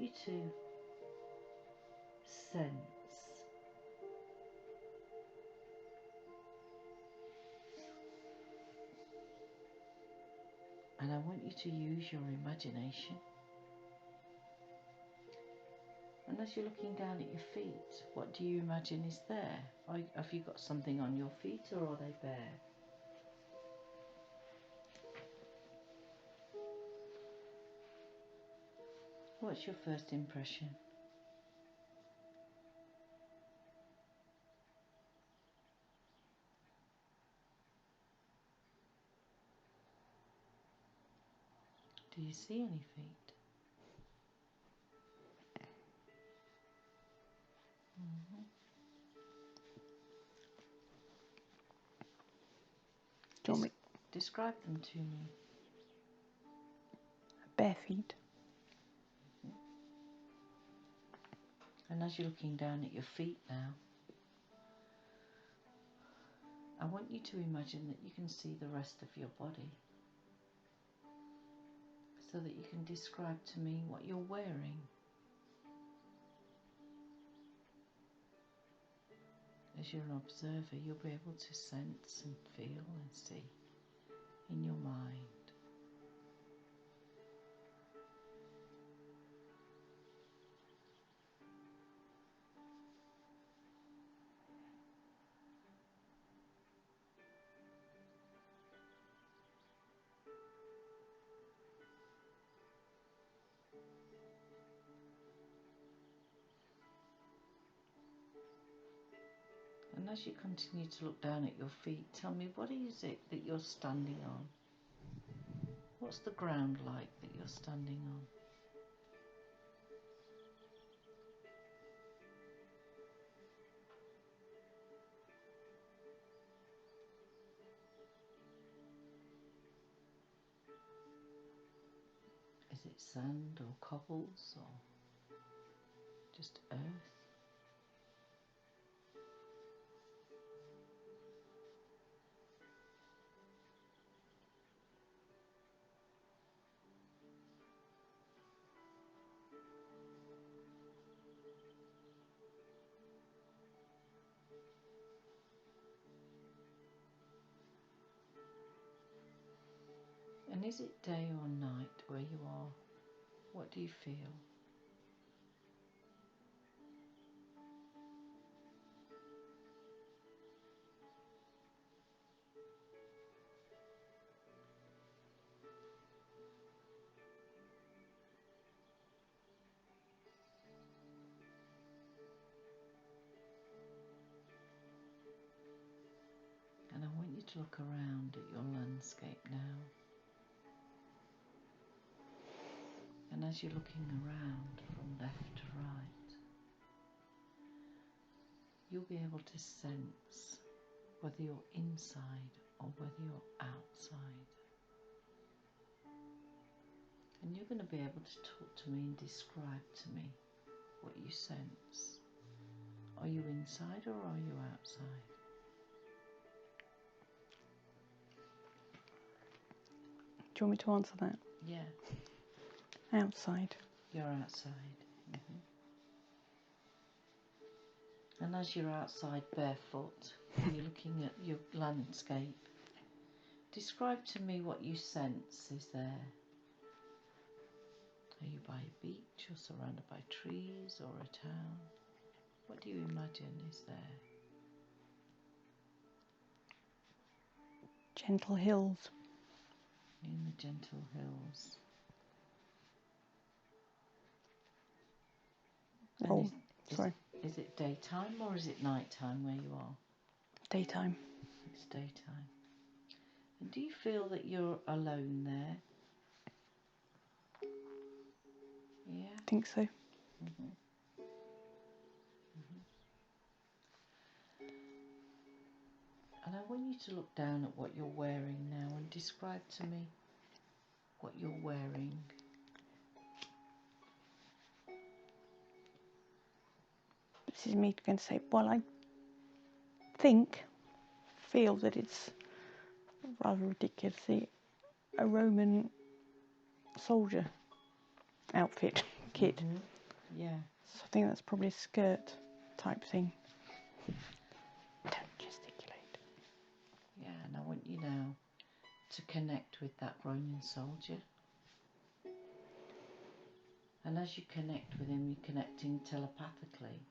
you to sense and I want you to use your imagination. And as you're looking down at your feet, what do you imagine is there? Have you got something on your feet, or are they bare? What's your first impression? Do you see any feet? Do you want me? Describe them to me. Bare feet. And as you're looking down at your feet now, I want you to imagine that you can see the rest of your body, so that you can describe to me what you're wearing. As you're an observer, you'll be able to sense and feel and see in your mind. And as you continue to look down at your feet, tell me, what is it that you're standing on? What's the ground like that you're standing on? Is it sand or cobbles or just earth? And is it day or night where you are? What do you feel? And I want you to look around at your landscape now. And as you're looking around from left to right, you'll be able to sense whether you're inside or whether you're outside. And you're going to be able to talk to me and describe to me what you sense. Are you inside or are you outside? Do you want me to answer that? Yeah, Outside. you're outside. And as you're outside barefoot, you're looking at your landscape. Describe to me what you sense is there. Are you by a beach or surrounded by trees or a town? What do you imagine is there? Gentle hills. In the gentle hills. Oh, And sorry. Is it daytime or is it nighttime where you are? Daytime. It's daytime. And do you feel that you're alone there? Yeah? I think so. And I want you to look down at what you're wearing now and describe to me what you're wearing. This is me going to say, well, I feel that it's rather ridiculously a Roman soldier outfit, kit. Yeah. So I think that's probably a skirt type thing. Don't gesticulate. Yeah, and I want you now to connect with that Roman soldier. And as you connect with him, you're connecting telepathically.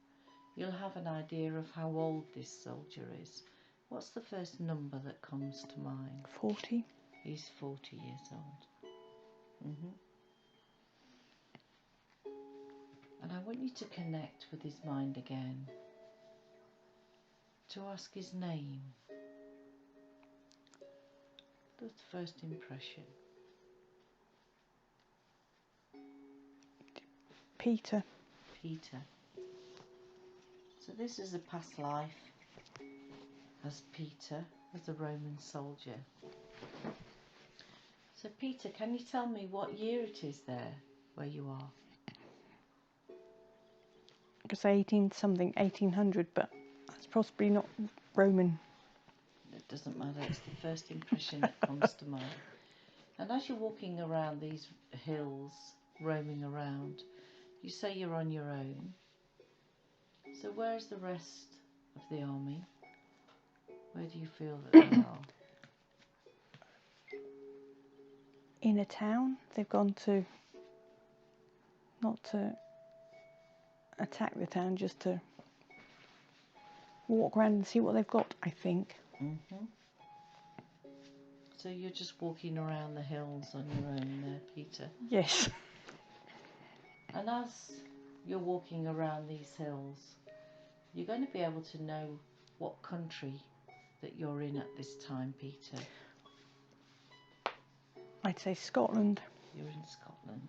You'll have an idea of how old this soldier is. What's the first number that comes to mind? 40. He's 40 years old. And I want you to connect with his mind again, to ask his name. The first impression. Peter. Peter. So this is a past life as Peter, as a Roman soldier. So Peter, can you tell me what year it is there where you are? I could say 1800, but that's possibly not Roman. It doesn't matter, it's the first impression that comes to mind. And as you're walking around these hills, roaming around, you say you're on your own. So where's the rest of the army? Where do you feel that they are? In a town. They've gone to, not to attack the town, just to walk around and see what they've got, I think. So you're just walking around the hills on your own there, Peter? Yes. And as you're walking around these hills, you're going to be able to know what country that you're in at this time, Peter. I'd say Scotland. You're in Scotland.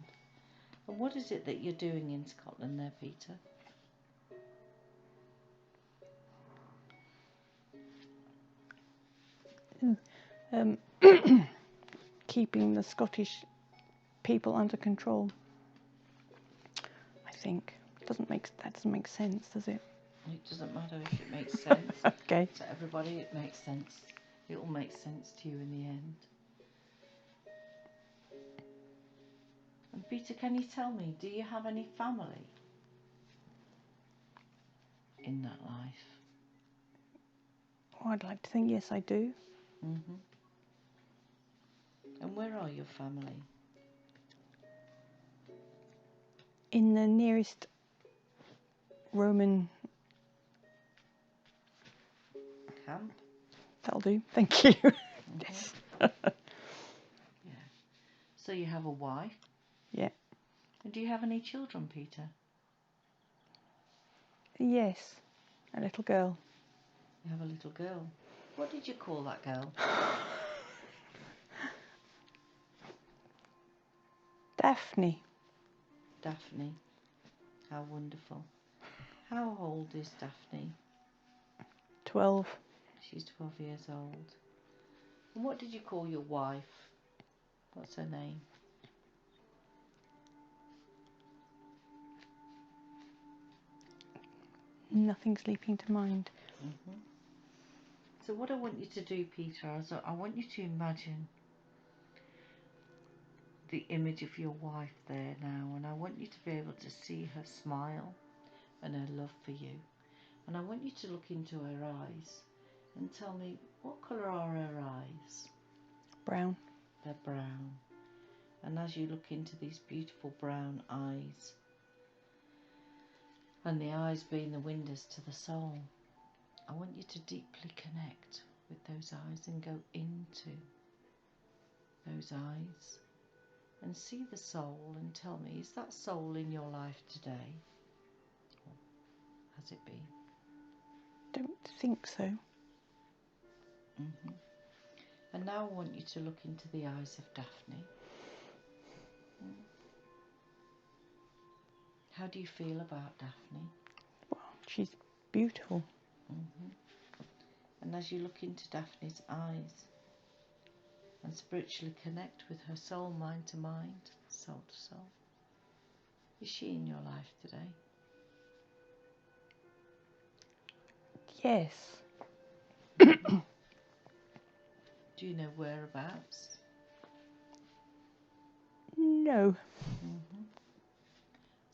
And what is it that you're doing in Scotland there, Peter? Keeping the Scottish people under control. I think. That doesn't make sense, does it? It doesn't matter if it makes sense. Okay. To everybody it makes sense. It will make sense to you in the end. And Peter, can you tell me, do you have any family in that life? Oh, I'd like to think yes, I do. And where are your family? In the nearest Roman... Camp? That'll do. Thank you. Yes. Yeah. So you have a wife? Yeah. And do you have any children, Peter? Yes. A little girl. You have a little girl. What did you call that girl? Daphne. Daphne. How wonderful. How old is Daphne? 12. She's 12 years old. And what did you call your wife? What's her name? Nothing's leaping to mind. So what I want you to do, Peter, is I want you to imagine the image of your wife there now, and I want you to be able to see her smile and her love for you. And I want you to look into her eyes and tell me, what colour are her eyes? Brown. They're brown. And as you look into these beautiful brown eyes, and the eyes being the windows to the soul, I want you to deeply connect with those eyes and go into those eyes and see the soul and tell me, is that soul in your life today? Or has it been? Don't think so. And now I want you to look into the eyes of Daphne. How do you feel about Daphne? Well, she's beautiful. And as you look into Daphne's eyes and spiritually connect with her soul, mind to mind, soul to soul, is she in your life today? Yes. Do you know whereabouts? No.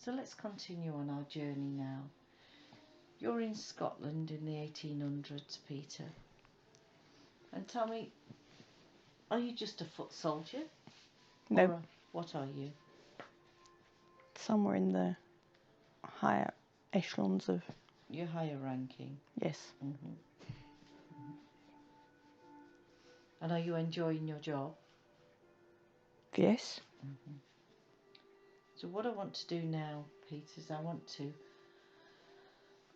So let's continue on our journey now. You're in Scotland in the 1800s, Peter. And tell me, are you just a foot soldier? No. Or what are you? Somewhere in the higher echelons of... You're higher ranking. Yes. Mm-hmm. And are you enjoying your job? Yes. Mm-hmm. So what I want to do now, Peter, is I want to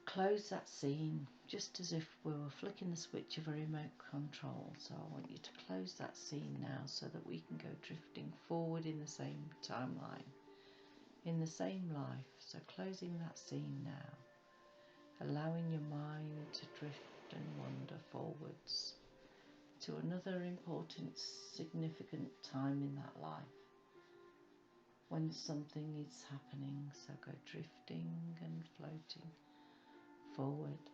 close that scene just as if we were flicking the switch of a remote control. So I want you to close that scene now so that we can go drifting forward in the same timeline, in the same life. So closing that scene now, allowing your mind to drift and wander forwards to another important, significant time in that life when something is happening. So go drifting and floating forward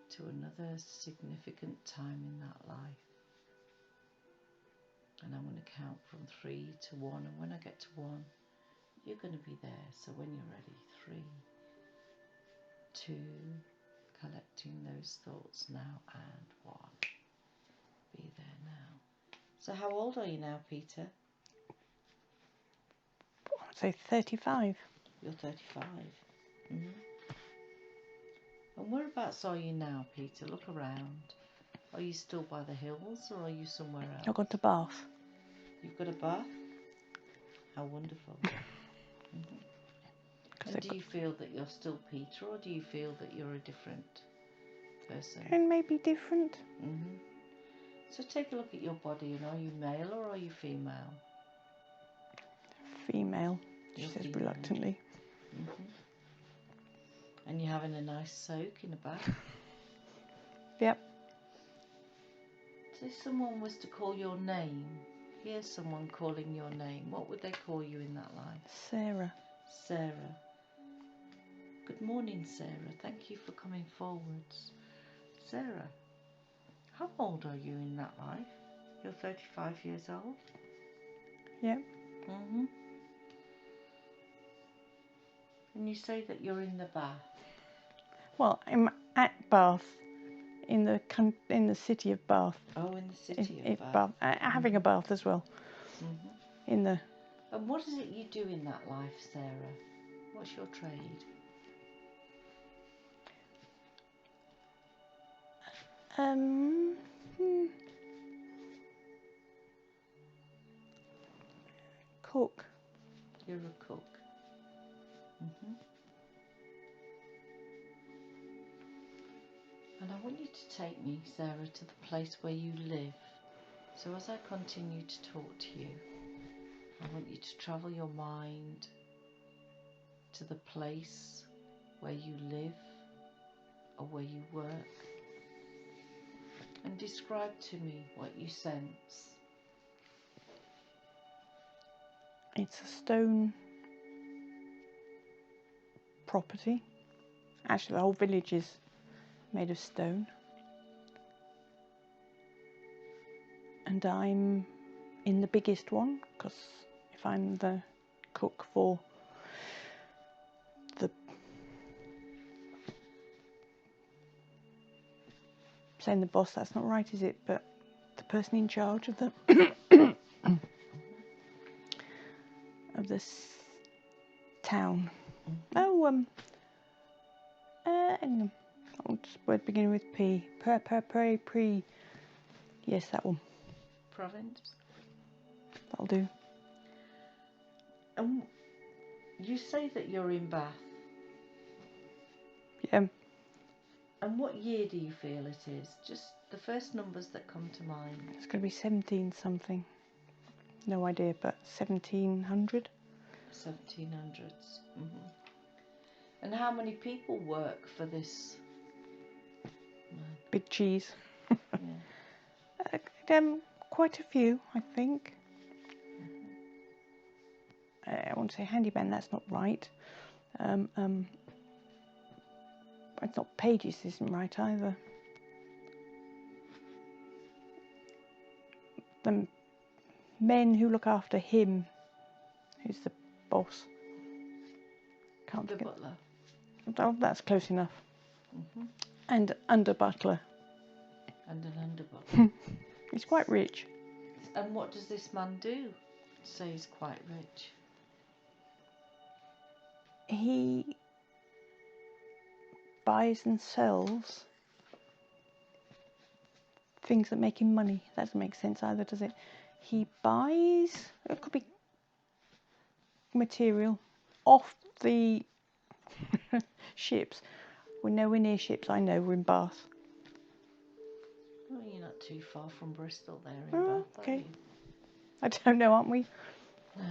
to another significant time in that life. And I'm going to count from 3 to 1, and when I get to 1, you're going to be there. So when you're ready, 3, 2, collecting those thoughts now, and 1. Be there now. So how old are you now, Peter? I'd say 35. You're 35. Mm-hmm. And whereabouts are you now, Peter? Look around. Are you still by the hills, or are you somewhere else? I've gone to Bath. You've got a bath? How wonderful. Mm-hmm. And do you feel that you're still Peter, or do you feel that you're a different person? And maybe different. Mm-hmm. So take a look at your body, and are you male or are you female? Female, she You're says female. reluctantly. Mm-hmm. And you're having a nice soak in a bath? Yep. So if someone was to call your name, here's someone calling your name, what would they call you in that life? Sarah. Sarah. Good morning, Sarah. Thank you for coming forwards. Sarah, how old are you in that life? You're 35 years old? Yep. Mm-hmm. And you say that you're in the bath. Well, I'm at Bath, in the city of Bath. Oh, in the city in of Bath. Having a bath as well. Mm-hmm. In the... And what is it you do in that life, Sarah? What's your trade? Cook. You're a cook. Mm-hmm. And I want you to take me, Sarah, to the place where you live. So as I continue to talk to you, I want you to travel your mind to the place where you live or where you work, and describe to me what you sense. It's a stone property. Actually, the whole village is made of stone. And I'm in the biggest one, because if I'm the cook for the... saying the boss, that's not right, is it? But the person in charge of the... of this town. Mm-hmm. Hang on. Word beginning with P. Pre. Yes, that one. Province. That'll do. You say that you're in Bath. Yeah. And what year do you feel it is? Just the first numbers that come to mind. It's going to be 17 something. No idea, but 1700. 1700s. Mm-hmm. And how many people work for this man? Big cheese. Yeah. Quite a few, I think. I want to say handyman, that's not right. It's not pages, isn't right either. The men who look after him, who's the boss. can't The think. butler. Oh, that's close enough. Mhm. And under butler. And an under butler. He's quite rich. And what does this man do? Say he's quite rich. He buys and sells things that make him money. That doesn't make sense either, does it? He buys, it could be material off the ships. We're nowhere near ships, I know, we're in Bath. Well, you're not too far from Bristol there in Oh, Bath, okay. are you? I don't know, aren't we? No.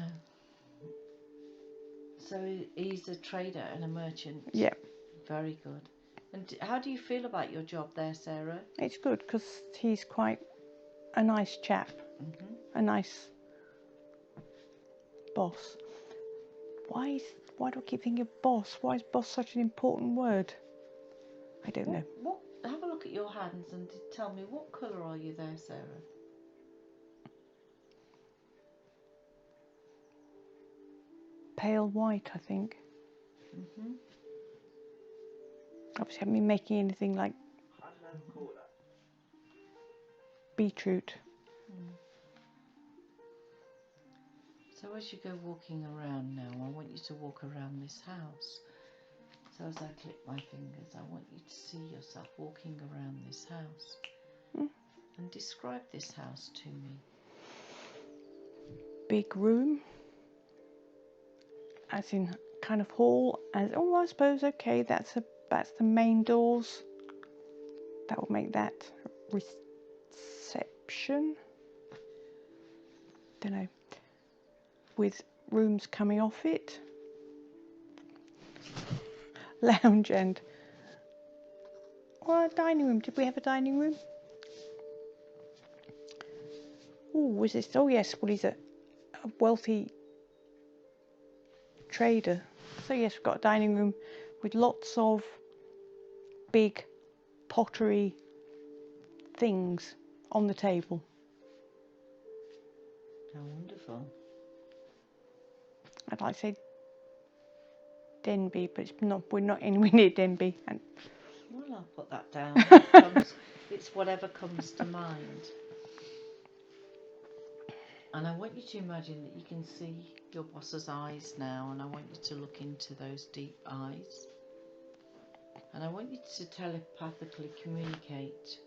So he's a trader and a merchant. Yeah. Very good. And how do you feel about your job there, Sarah? It's good because he's quite a nice chap, a nice boss. Why do I keep thinking boss? Why is boss such an important word? I don't know. Have a look at your hands and tell me what colour are you there, Sarah? Pale white, I think. Obviously, I haven't been making anything like beetroot. So as you go walking around now, I want you to walk around this house. So as I click my fingers, I want you to see yourself walking around this house. And describe this house to me. Big room, as in kind of hall. As oh, I suppose okay. That's the main doors. That will make that reception. Don't know. With rooms coming off it. Lounge and a dining room. Did we have a dining room? Oh, was this? Oh yes. Well, he's a wealthy trader. So yes, we've got a dining room with lots of big pottery things on the table. How wonderful. I'd like to say Denby, but it's not. We're not anywhere near Denby. And Well, I'll put that down. It's whatever comes to mind. And I want you to imagine that you can see your boss's eyes now, and I want you to look into those deep eyes. And I want you to telepathically communicate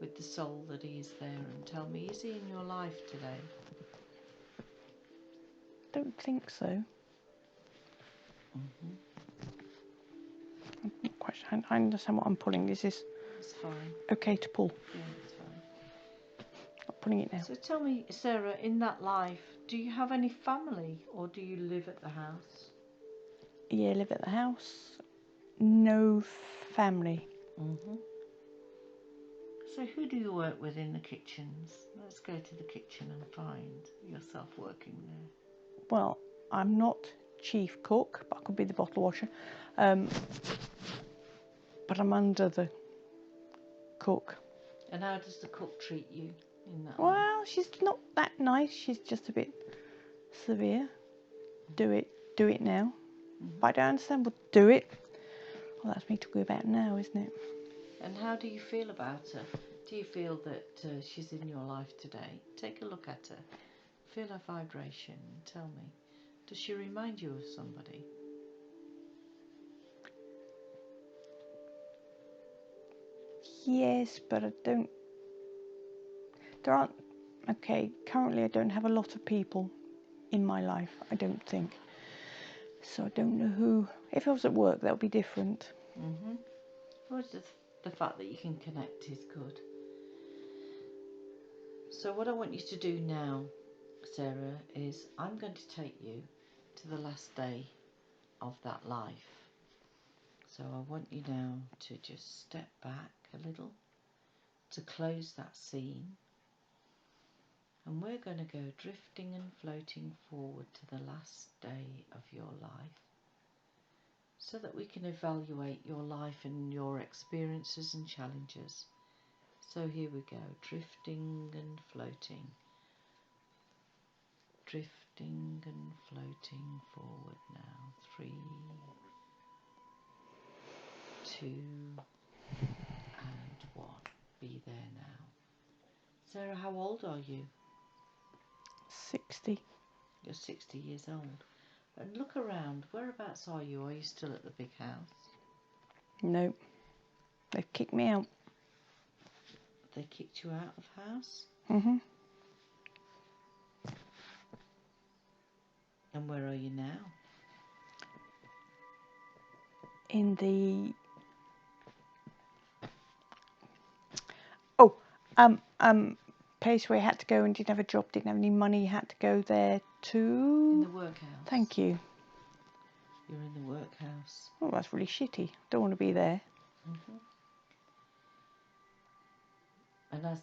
with the soul that he is there and tell me, is he in your life today? don't think so. I'm not quite sure. I understand what I'm pulling. Is this It's fine. okay to pull? Yeah, it's fine. I'm pulling it now. So tell me, Sarah, in that life, do you have any family or do you live at the house? Yeah, live at the house. No family. So who do you work with in the kitchens? Let's go to the kitchen and find yourself working there. Well, I'm not chief cook, but I could be the bottle washer. But I'm under the cook. And how does the cook treat you in that life? Well, she's not that nice. She's just a bit severe. Do it now. But I don't understand. Well, do it. Well, that's me talking about now, isn't it? And how do you feel about her? Do you feel that she's in your life today? Take a look at her. Feel her vibration and tell me. Does she remind you of somebody? Yes, but I don't. There aren't. Okay, currently I don't have a lot of people in my life, I don't think. So I don't know who. If I was at work, that would be different. Well, just the fact that you can connect is good. So what I want you to do now, Sarah, is I'm going to take you to the last day of that life. So I want you now to just step back a little to close that scene. And we're going to go drifting and floating forward to the last day of your life so that we can evaluate your life and your experiences and challenges. So here we go, drifting and floating. Drifting and floating forward now. 3, 2 and 1. Be there now. Sarah, how old are you? 60. You're 60 years old. And look around. Whereabouts are you? Are you still at the big house? No. They've kicked me out. They kicked you out of house? Mhm. And where are you now? In the place where I had to go and didn't have a job, didn't have any money, had to go there to. In the workhouse. Thank you. You're in the workhouse. Oh, that's really shitty. Don't want to be there. Mhm. And as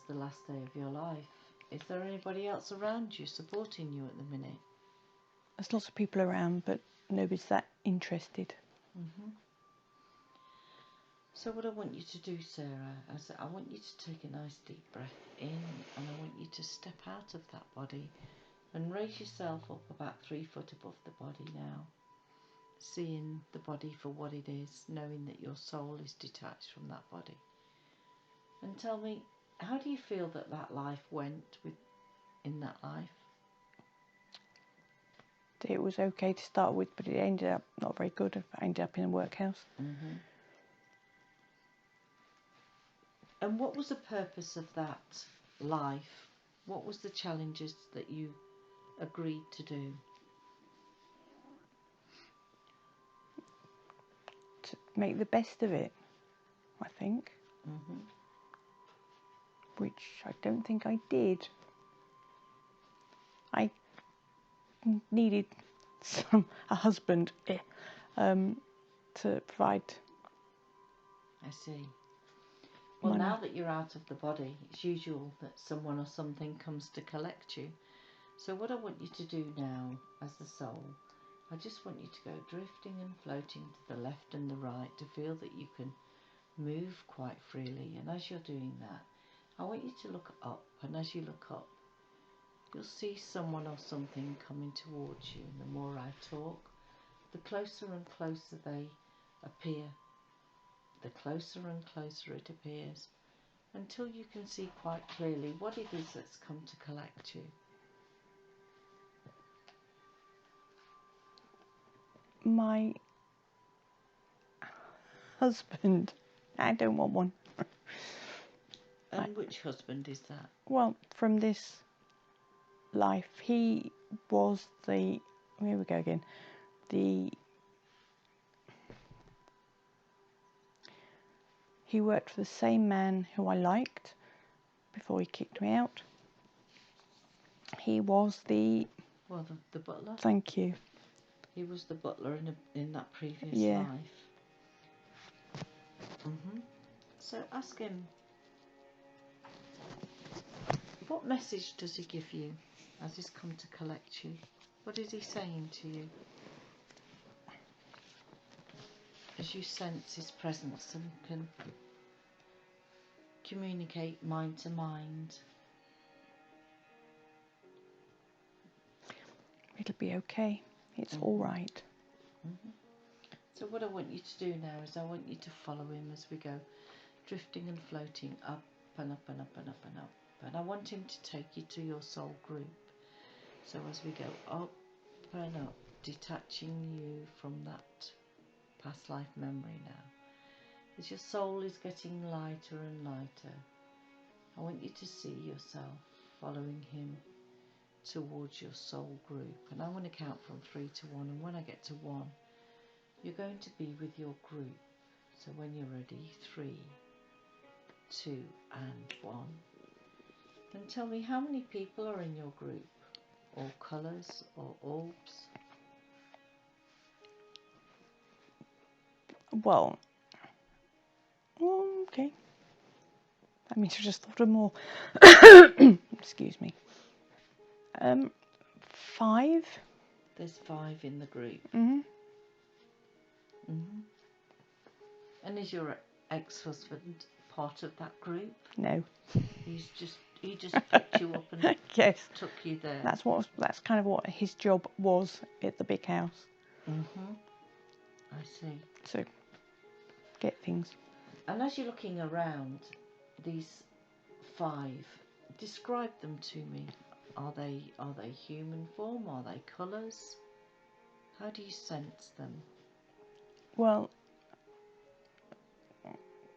the last day of your life, is there anybody else around you supporting you at the minute? There's lots of people around, but nobody's that interested. Mhm. So what I want you to do, Sarah, is I want you to take a nice deep breath in, and I want you to step out of that body and raise yourself up about 3 foot above the body now, seeing the body for what it is, knowing that your soul is detached from that body. And tell me, how do you feel that life went in that life? It was okay to start with, but it ended up not very good. I ended up in a workhouse. Mhm. And what was the purpose of that life? What was the challenges that you agreed to do? To make the best of it, I think. Mhm. Which I don't think I did. I needed a husband to provide. I see. Well, Money. now that you're out of the body, it's usual that someone or something comes to collect you. So what I want you to do now, as the soul, I just want you to go drifting and floating to the left and the right to feel that you can move quite freely. And as you're doing that, I want you to look up. And as you look up, you'll see someone or something coming towards you. And the more I talk, the closer and closer they appear. The closer and closer it appears, until you can see quite clearly what it is that's come to collect you. My husband. I don't want one. And which husband is that? Well, from this life, he was the. Here we go again. He worked for the same man who I liked before he kicked me out. He was the. Well, the butler. Thank you. He was the butler in that previous Yeah. life. So ask him, what message does he give you as he's come to collect you? What is he saying to you? As you sense his presence and can communicate mind to mind. It'll be okay. It's all right. So what I want you to do now is I want you to follow him as we go drifting and floating up and up and up and up and up. And I want him to take you to your soul group. So as we go up and up, detaching you from that past life memory now. As your soul is getting lighter and lighter, I want you to see yourself following him towards your soul group. And I'm going to count from 3 to 1. And when I get to 1, you're going to be with your group. So when you're ready, 3, 2 and 1. And tell me, how many people are in your group? Or colours or orbs? Well, okay. That means I just thought of more. Excuse me. 5. There's 5 in the group. Mhm. And is your ex-husband part of that group? No. He just picked you up and Yes. took you there. That's kind of what his job was at the big house. I see. So get things. And as you're looking around these 5, describe them to me. Are they human form? Are they colours? How do you sense them? Well,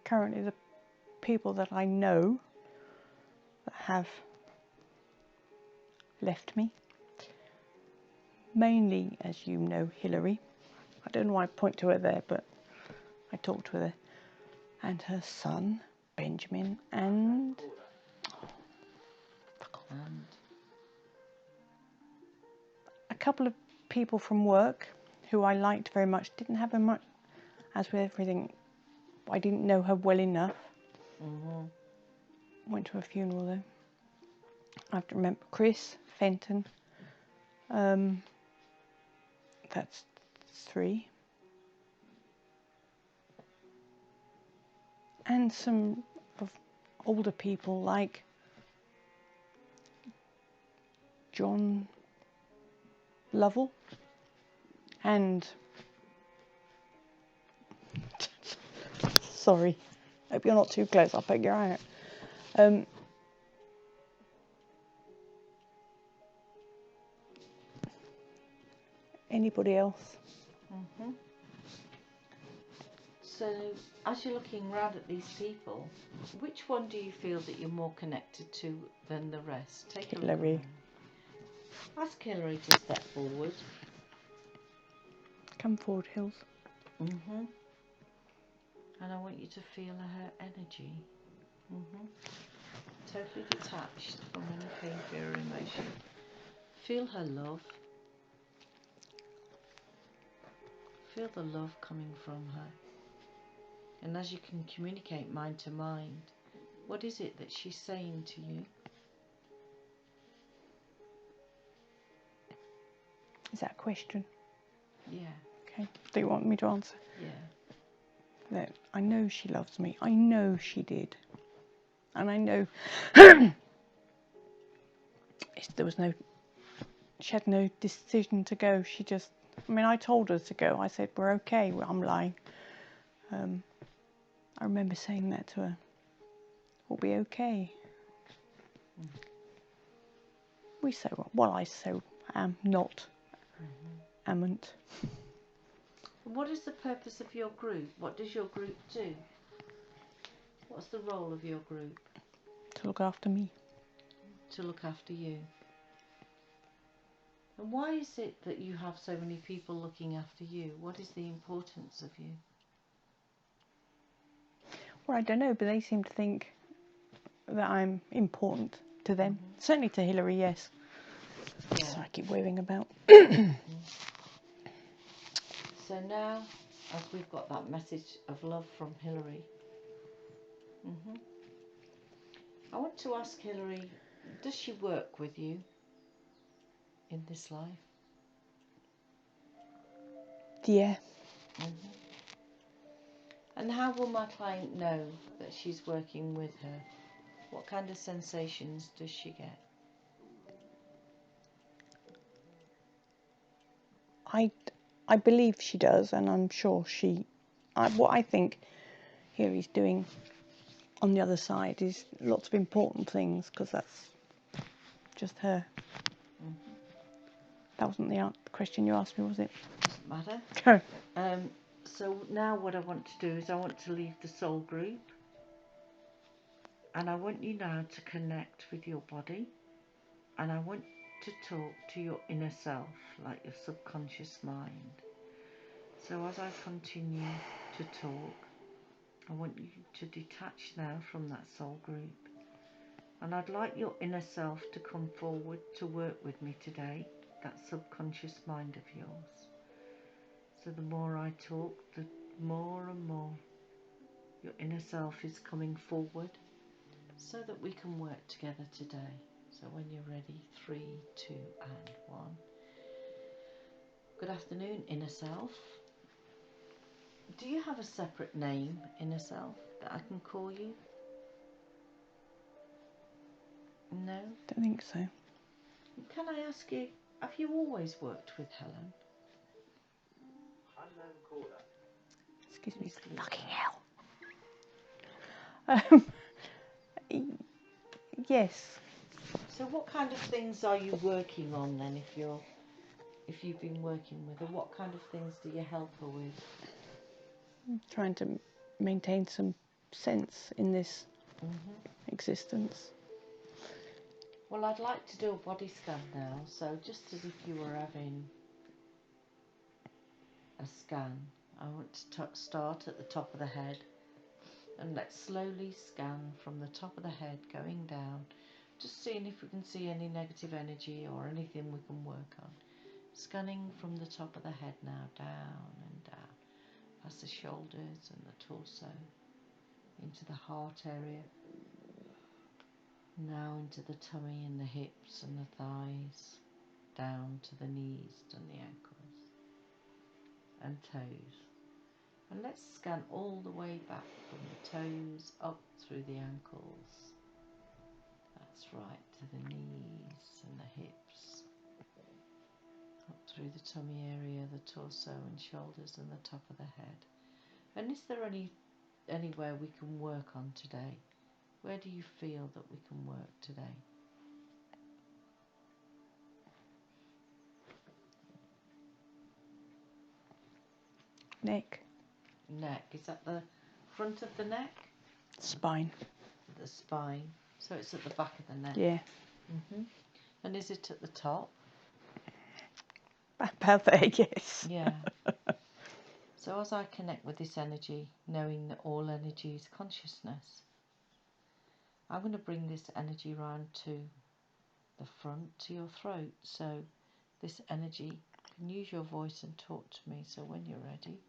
currently the people that I know that have left me, mainly, as you know, Hilary. I don't know why I point to her there, but I talked to her there. And her son, Benjamin, and a couple of people from work who I liked very much. Didn't have her much, as with everything, I didn't know her well enough. Went to her funeral though. I have to remember Chris Fenton. That's 3. And some of older people like John Lovell and sorry, hope you're not too close, I'll poke your eye out. Anybody else? So, as you're looking around at these people, which one do you feel that you're more connected to than the rest? Take a look Hilary. around. Ask Hilary to step forward. Come forward, Hills. And I want you to feel her energy. Totally detached from any pain, fear or emotion. Feel her love. Feel the love coming from her. And as you can communicate mind to mind, what is it that she's saying to you? Is that a question? Yeah. Okay. Do you want me to answer? Yeah. That I know she loves me. I know she did. And I know she had no decision to go. She just, I told her to go. I said, we're okay. I'm lying. I remember saying that to her. We'll be okay. We so well. I so am not. Amn't. What is the purpose of your group? What does your group do? What's the role of your group? To look after me. To look after you. And why is it that you have so many people looking after you? What is the importance of you? Well, I don't know, but they seem to think that I'm important to them. Certainly to Hilary, yes. Yeah. So I keep waving about. So now, as we've got that message of love from Hilary, I want to ask Hilary, does she work with you in this life? Yeah. And how will my client know that she's working with her? What kind of sensations does she get? I believe she does, and I'm sure what I think Hilary's doing on the other side is lots of important things, because that's just her. That wasn't the question you asked me, was it? Doesn't matter. So now what I want to do is I want to leave the soul group, and I want you now to connect with your body, and I want to talk to your inner self, like your subconscious mind. So as I continue to talk, I want you to detach now from that soul group, and I'd like your inner self to come forward to work with me today, that subconscious mind of yours. So the more I talk, the more and more your inner self is coming forward, so that we can work together today. So when you're ready, 3, 2 and 1. Good afternoon, inner self. Do you have a separate name, inner self, that I can call you? No? Don't think so. Can I ask you, have you always worked with Helen? Excuse me. Easily. Fucking hell. Yes. So what kind of things are you working on then if you've been working with her? What kind of things do you help her with? I'm trying to maintain some sense in this existence. Well, I'd like to do a body scan now, so just as if you were having a scan, I want to start at the top of the head, and let's slowly scan from the top of the head going down, just seeing if we can see any negative energy or anything we can work on. Scanning from the top of the head now, down and down, past the shoulders and the torso, into the heart area, now into the tummy and the hips and the thighs, down to the knees and the ankles and toes. And let's scan all the way back from the toes up through the ankles. That's right, to the knees and the hips, up through the tummy area, the torso and shoulders and the top of the head. And is there anywhere we can work on today? Where do you feel that we can work today? Neck. Neck. Is that the front of the neck? Spine. The spine. So it's at the back of the neck. Yeah. And is it at the top? About there, yes. Yeah. So as I connect with this energy, knowing that all energy is consciousness, I'm going to bring this energy round to the front, to your throat. So this energy can use your voice and talk to me. So when you're ready,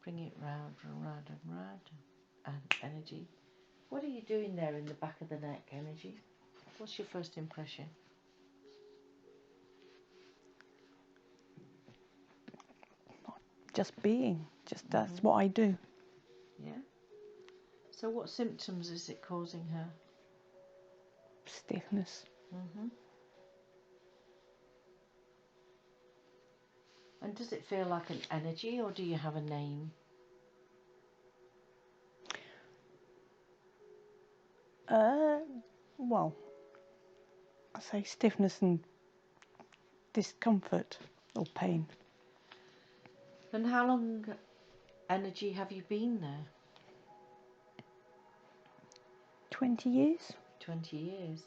bring it round and round and round. And energy. What are you doing there in the back of the neck, energy? What's your first impression? Just being. Just that's what I do. Yeah. So what symptoms is it causing her? Stiffness. And does it feel like an energy, or do you have a name? Well, I say stiffness and discomfort or pain. And how long energy have you been there? 20 years. 20 years.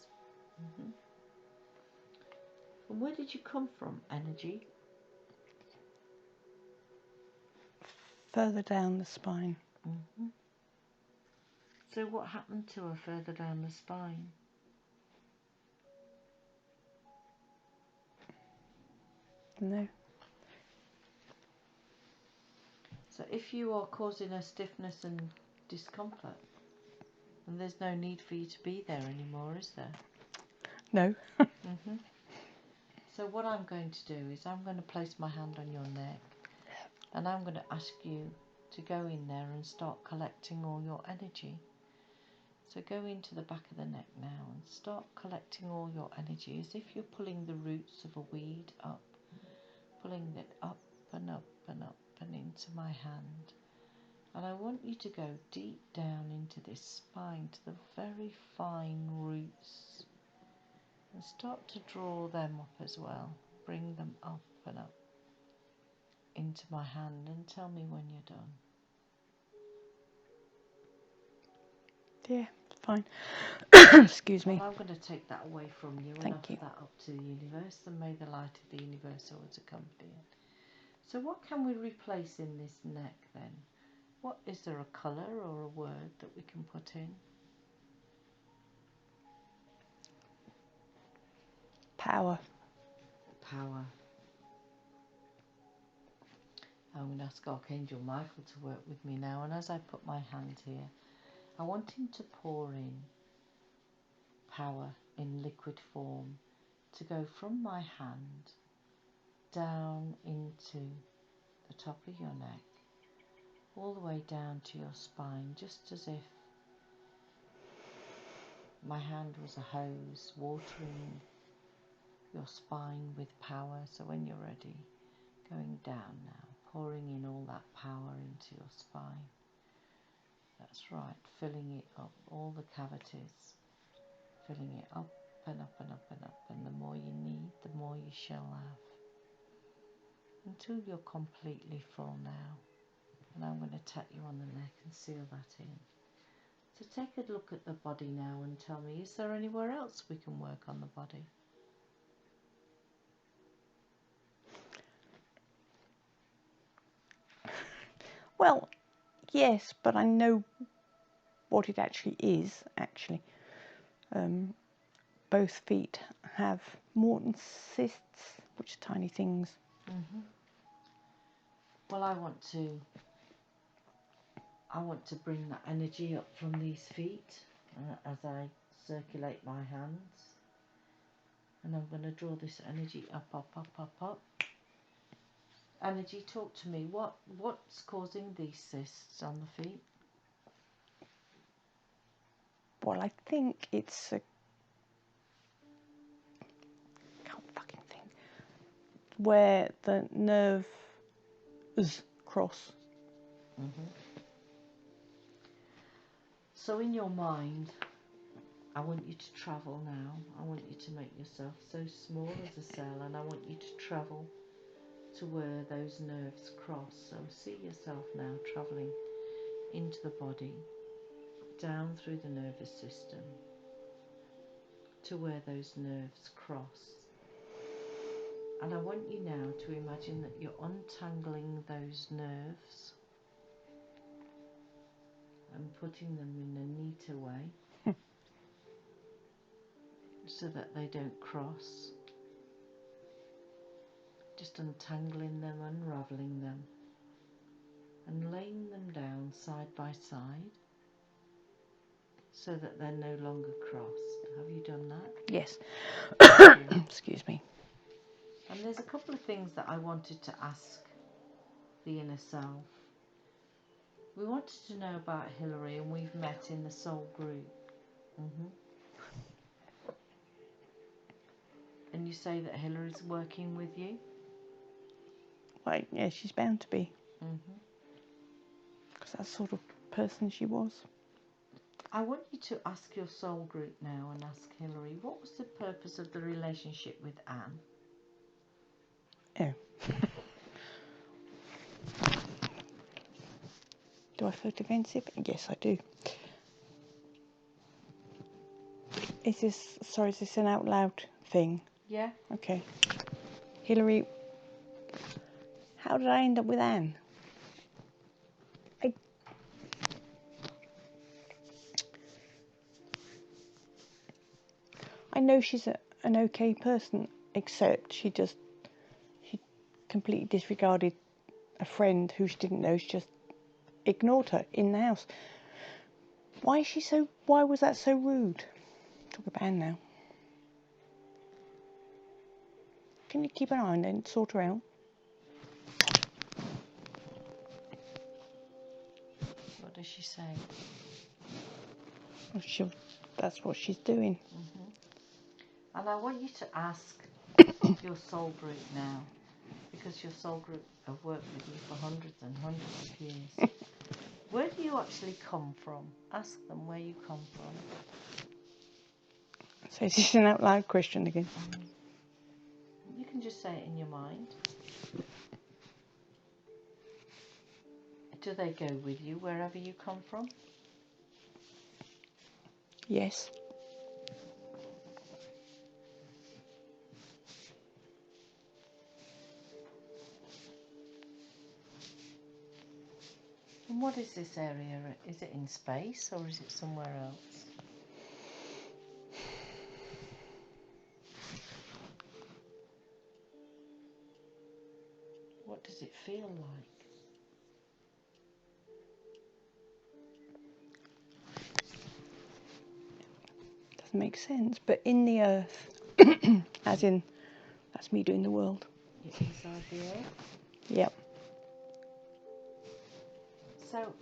And where did you come from, energy? Further down the spine. So what happened to her further down the spine? No. So if you are causing her stiffness and discomfort, then there's no need for you to be there anymore, is there? No. So what I'm going to do is I'm going to place my hand on your neck, and I'm going to ask you to go in there and start collecting all your energy. So go into the back of the neck now and start collecting all your energy as if you're pulling the roots of a weed up, pulling it up and up and up and into my hand. And I want you to go deep down into this spine to the very fine roots and start to draw them up as well. Bring them up and up into my hand and tell me when you're done. Yeah, it's fine. Excuse me. Well, I'm going to take that away from you and offer that up to the universe, and may the light of the universe always accompany it. So what can we replace in this neck then? What is there, a colour or a word that we can put in? Power. Power. I'm going to ask Archangel Michael to work with me now, and as I put my hand here, I want him to pour in power in liquid form to go from my hand down into the top of your neck, all the way down to your spine, just as if my hand was a hose watering your spine with power. So when you're ready, going down now, pouring in all that power into your spine. That's right, filling it up, all the cavities, filling it up and up and up and up, and the more you need, the more you shall have, until you're completely full now. And I'm going to tap you on the neck and seal that in. So take a look at the body now and tell me, is there anywhere else we can work on the body? Well, yes, but I know what it actually is, actually. Both feet have Morton cysts, which are tiny things. Well, I want to bring that energy up from these feet as I circulate my hands. And I'm going to draw this energy up, up, up, up, up. Energy, talk to me. What's causing these cysts on the feet? Well, I think it's a... can't fucking think. Where the nerves cross. So in your mind, I want you to travel now. I want you to make yourself so small as a cell, and I want you to travel to where those nerves cross. So see yourself now travelling into the body, down through the nervous system, to where those nerves cross. And I want you now to imagine that you're untangling those nerves and putting them in a neater way so that they don't cross. Just untangling them, unravelling them, and laying them down side by side so that they're no longer crossed. Have you done that? Yes. Excuse me. And there's a couple of things that I wanted to ask the inner self. We wanted to know about Hilary, and we've met in the soul group. And you say that Hilary's working with you? Right, yeah, she's bound to be. Because that's the sort of person she was. I want you to ask your soul group now and ask Hilary, what was the purpose of the relationship with Anne? Oh. Do I feel defensive? Yes, I do. Is this an out loud thing? Yeah. Okay. Hilary, how did I end up with Anne? I know she's an okay person, except she completely disregarded a friend who she didn't know. She just ignored her in the house. Why was that so rude? Talk about Anne now. Can you keep an eye on her and sort her out? What does she say? Well, that's what she's doing. And I want you to ask your soul group now, because your soul group have worked with you for hundreds and hundreds of years. Where do you actually come from? Ask them where you come from. So is this an out loud question again? You can just say it in your mind. Do they go with you wherever you come from? Yes. And what is this area? Is it in space or is it somewhere else? What does it feel like? Doesn't make sense, but in the earth, as in, that's me doing the world. You're inside the earth? Yep. So,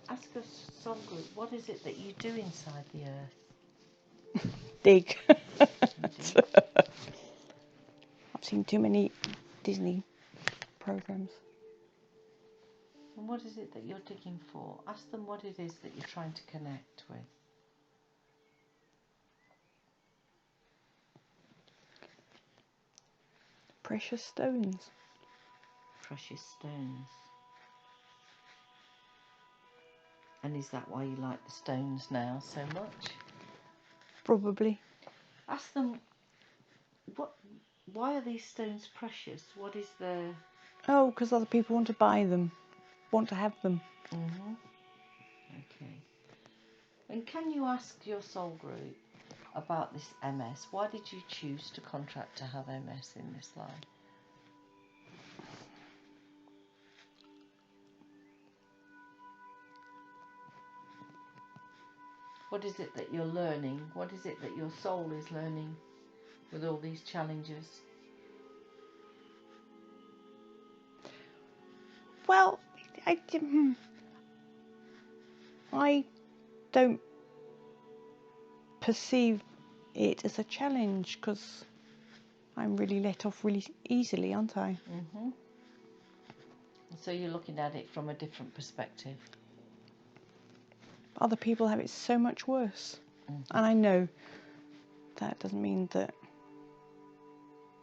ask your soul group, what is it that you do inside the earth? Dig. You do? I've seen too many Disney programs. what is it that you're digging for. Ask them what it is that you're trying to connect with. Precious stones. Precious stones. And is that why you like the stones now so much? Probably. Ask them, why are these stones precious? What is their... Oh, because other people want to buy them, want to have them. Okay. And can you ask your soul group about this MS? Why did you choose to contract to have MS in this life? What is it that you're learning? What is it that your soul is learning with all these challenges? Well, I don't perceive it as a challenge because I'm really let off really easily, aren't I? So you're looking at it from a different perspective. Other people have it so much worse. And I know that doesn't mean that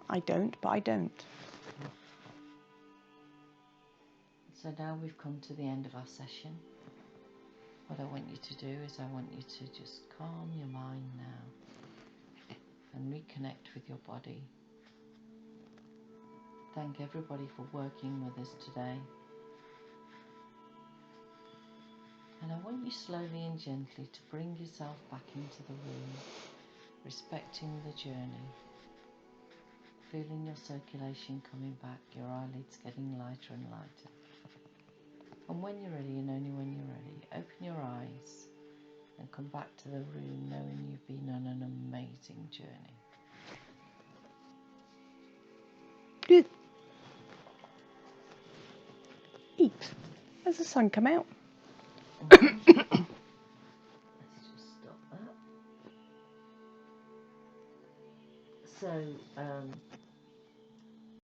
I don't, but I don't. So now we've come to the end of our session. What I want you to do is I want you to just calm your mind now and reconnect with your body. Thank everybody for working with us today. And I want you slowly and gently to bring yourself back into the room, respecting the journey, feeling your circulation coming back, your eyelids getting lighter and lighter. And when you're ready, and only when you're ready, open your eyes and come back to the room knowing you've been on an amazing journey. Eat. Has the sun come out? Let's just stop that. So,